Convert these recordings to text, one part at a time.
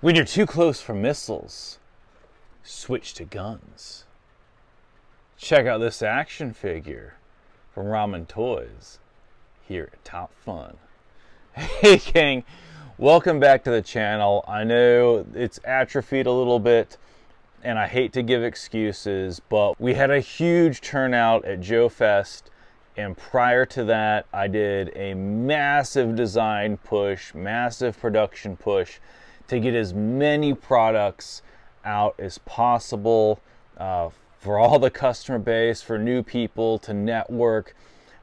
When you're too close for missiles, switch to guns. Check out this action figure from Ramen Toys here at Top Fun. Hey gang, welcome back to the channel. I know it's atrophied a little bit and I hate to give excuses, but we had a huge turnout at Joe Fest, and prior to that I did a massive design push, massive production push to get as many products out as possible for all the customer base, for new people to network.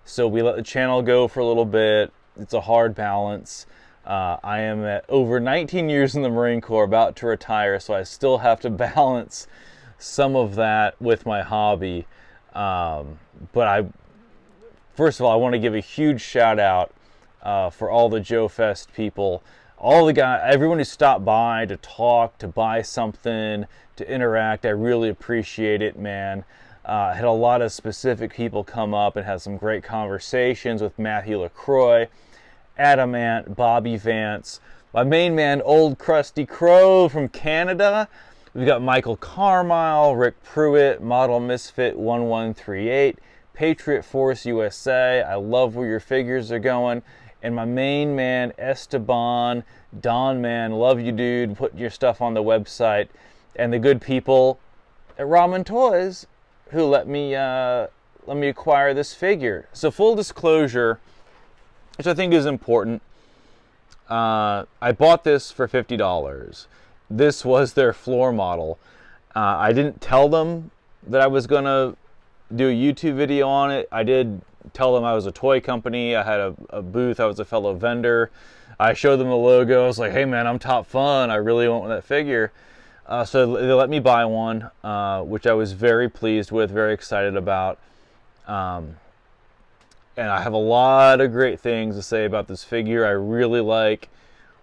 So we let the channel go for a little bit. It's a hard balance. I am at over 19 years in the Marine Corps, about to retire, so I still have to balance some of that with my hobby. First of all, I want to give a huge shout out for all the Joe Fest people, all the guys, everyone who stopped by to talk, to buy something, to interact. I really appreciate it, man. I had a lot of specific people come up and had some great conversations with Matthew LaCroix, Adam Ant, Bobby Vance, my main man, Old Krusty Crow from Canada. We've got Michael Carmile, Rick Pruitt, Model Misfit 1138, Patriot Force USA. I love where your figures are going. And my main man, Esteban, Don Man, love you, dude, putting your stuff on the website. And the good people at Ramen Toys who let me acquire this figure. So full disclosure, which I think is important, I bought this for $50. This was their floor model. I didn't tell them that I was gonna do a YouTube video on it. I did tell them I was a toy company. I had a booth. I was a fellow vendor. I showed them the logo. I was like, hey man, I'm Top Fun. I really want that figure. So they let me buy one, which I was very pleased with, very excited about. And I have a lot of great things to say about this figure. I really like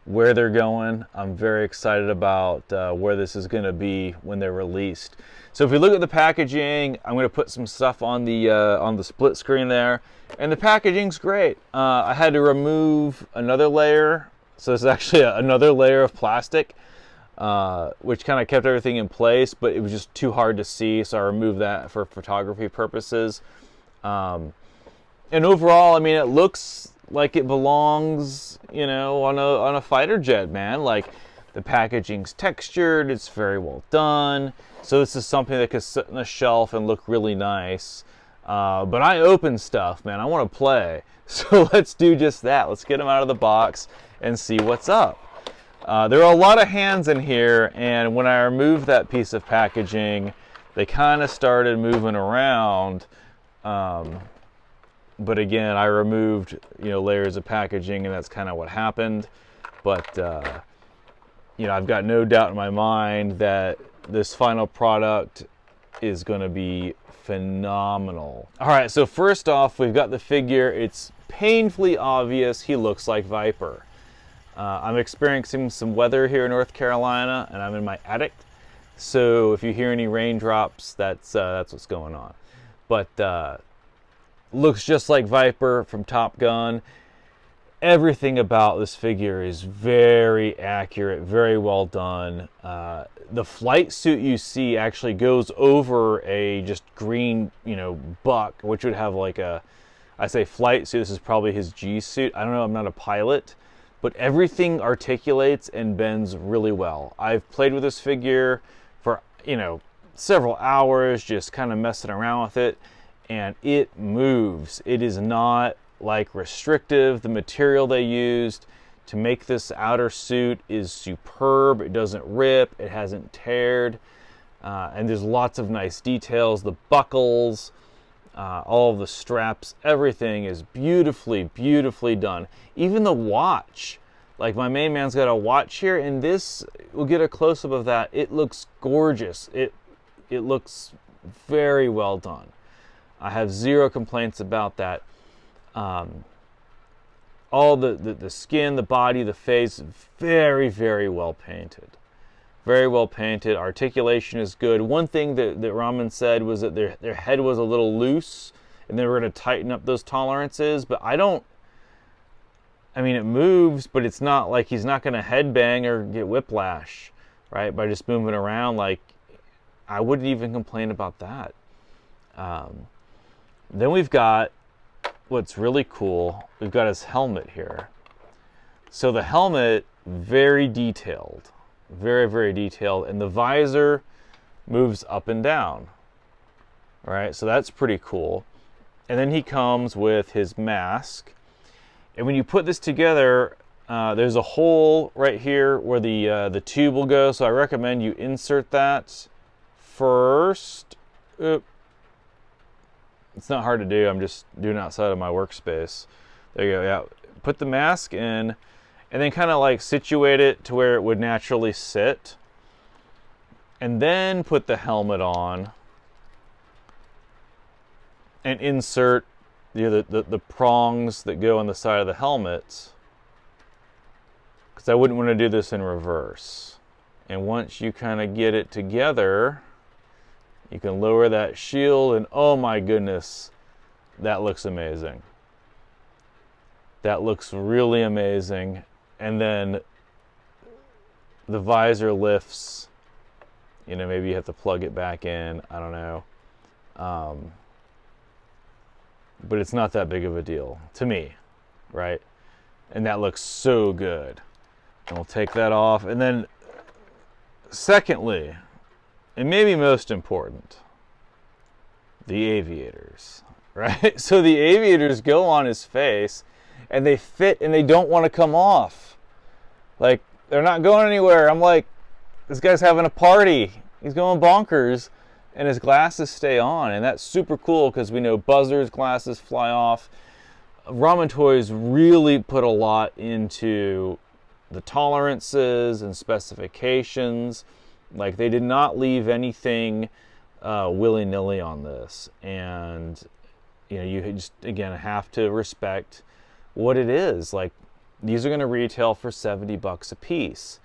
where they're going. I'm very excited about where this is going to be when they're released. So if we look at the packaging, I'm going to put some stuff on the split screen there, and the packaging's great. I had to remove another layer, so this is actually another layer of plastic, which kind of kept everything in place, but it was just too hard to see, so I removed that for photography purposes. And overall, I mean, it looks like it belongs, you know, on a fighter jet, man. Like, the packaging's textured, it's very well done. So this is something that could sit on a shelf and look really nice. But I open stuff, man. I want to play. So let's do just that. Let's get them out of the box and see what's up. There are a lot of hands in here, and when I removed that piece of packaging, they kind of started moving around. But again, I removed, you know, layers of packaging, and that's kind of what happened. But you know, I've got no doubt in my mind that this final product is going to be phenomenal. All right, so first off, we've got the figure. It's painfully obvious he looks like Viper. I'm experiencing some weather here in North Carolina, and I'm in my attic. So if you hear any raindrops, that's what's going on. But looks just like Viper from Top Gun. Everything about this figure is very accurate, very well done. The flight suit you see actually goes over a just green, you know, buck, which would have like I say flight suit, this is probably his G suit. I don't know, I'm not a pilot, but everything articulates and bends really well. I've played with this figure for, you know, several hours, just kind of messing around with it, and it moves. It is not like restrictive. The material they used to make this outer suit is superb. It doesn't rip, it hasn't teared, and there's lots of nice details. The buckles, all of the straps, everything is beautifully, beautifully done. Even the watch, like my main man's got a watch here, and this, we'll get a close-up of that. It looks gorgeous. It looks very well done. I have zero complaints about that. All the skin, the body, the face, very, very well painted. Very well painted. Articulation is good. One thing that Ramen said was that their head was a little loose, and they were going to tighten up those tolerances, but I don't I mean, it moves, but it's not like he's not going to headbang or get whiplash, right? By just moving around. Like, I wouldn't even complain about that. Then we've got what's really cool. We've got his helmet here. So the helmet, very detailed, very, very detailed. And the visor moves up and down, right? So that's pretty cool. And then he comes with his mask. And when you put this together, there's a hole right here where the tube will go. So I recommend you insert that first. Oop. It's not hard to do. I'm just doing it outside of my workspace. There you go. Yeah. Put the mask in and then kind of like situate it to where it would naturally sit. And then put the helmet on and insert the prongs that go on the side of the helmet, because I wouldn't want to do this in reverse. And once you kind of get it together, you can lower that shield, and oh my goodness, that looks amazing. That looks really amazing. And then the visor lifts. You know, maybe you have to plug it back in. I don't know. But it's not that big of a deal to me, right? And that looks so good. And we'll take that off. And then, secondly, and maybe most important, the aviators, right? So the aviators go on his face, and they fit, and they don't want to come off. Like, they're not going anywhere. I'm like, this guy's having a party. He's going bonkers, and his glasses stay on, and that's super cool because we know buzzers, glasses fly off. Ramen Toys really put a lot into the tolerances and specifications. Like, they did not leave anything willy-nilly on this. And, you know, you just, again, have to respect what it is. Like, these are going to retail for $70 a piece.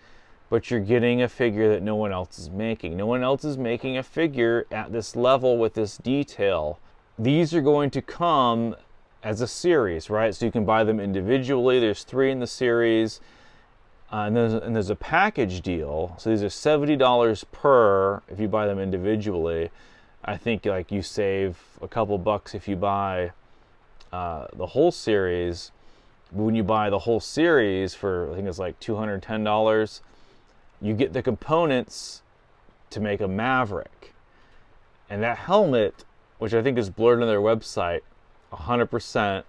But you're getting a figure that no one else is making. No one else is making a figure at this level with this detail. These are going to come as a series, right? So you can buy them individually. There's 3 in the series. And there's a package deal. So these are $70 per if you buy them individually. I think like you save a couple bucks if you buy the whole series. But when you buy the whole series for, I think it's like $210, you get the components to make a Maverick. And that helmet, which I think is blurred on their website, 100%,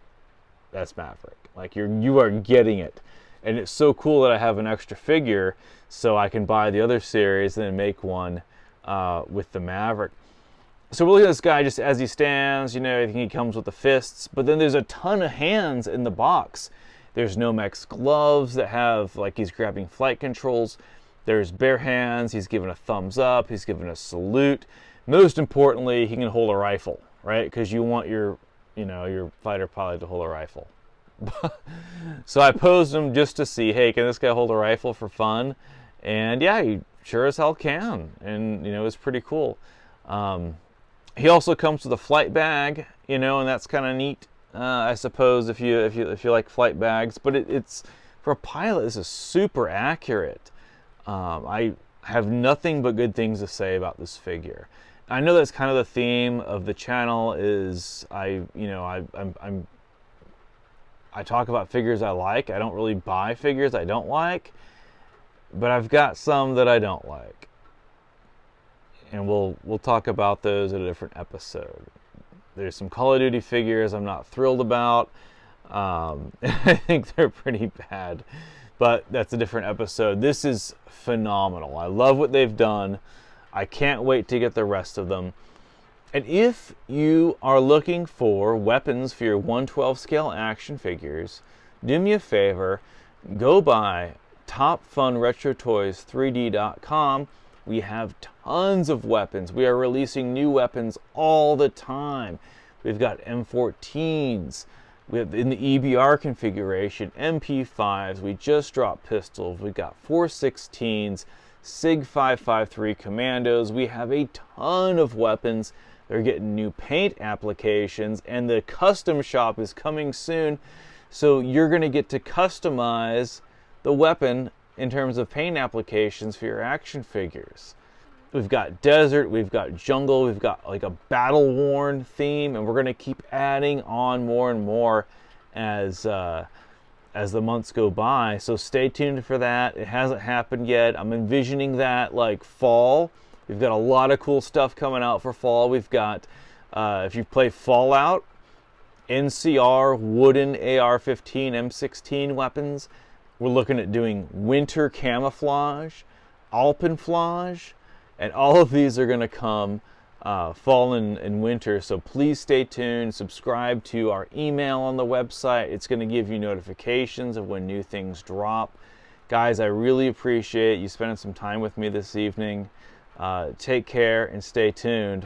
that's Maverick. Like, you are getting it. And it's so cool that I have an extra figure so I can buy the other series and then make one with the Maverick. So we're looking at this guy just as he stands, you know, I think he comes with the fists, but then there's a ton of hands in the box. There's Nomex gloves that have, like, he's grabbing flight controls. There's bare hands, he's giving a thumbs up, he's giving a salute. Most importantly, he can hold a rifle, right? Because you want your fighter pilot to hold a rifle. So I posed him just to see, hey, can this guy hold a rifle for fun? And yeah, he sure as hell can. And, you know, it's pretty cool. He also comes with a flight bag, you know, and that's kind of neat, I suppose, if you like flight bags. But it's for a pilot, this is super accurate. I have nothing but good things to say about this figure. I know that's kind of the theme of the channel is I talk about figures I like. I don't really buy figures I don't like, but I've got some that I don't like. And we'll talk about those in a different episode. There's some Call of Duty figures I'm not thrilled about. I think they're pretty bad. But that's a different episode. This is phenomenal. I love what they've done. I can't wait to get the rest of them. And if you are looking for weapons for your 1/12 scale action figures, do me a favor, go by topfunretrotoys3d.com. We have tons of weapons. We are releasing new weapons all the time. We've got M14s. We have in the EBR configuration, MP5s. We just dropped pistols. We've got 416s, SIG 553 commandos. We have a ton of weapons. They're getting new paint applications, and the custom shop is coming soon. So you're going to get to customize the weapon in terms of paint applications for your action figures. We've got desert, we've got jungle, we've got like a battle-worn theme, and we're going to keep adding on more and more as the months go by. So stay tuned for that. It hasn't happened yet. I'm envisioning that like fall. We've got a lot of cool stuff coming out for fall. We've got, if you play Fallout, NCR wooden AR-15, M16 weapons. We're looking at doing winter camouflage, alpenflage, and all of these are going to come fall and winter. So please stay tuned. Subscribe to our email on the website. It's going to give you notifications of when new things drop. Guys, I really appreciate you spending some time with me this evening. Take care and stay tuned.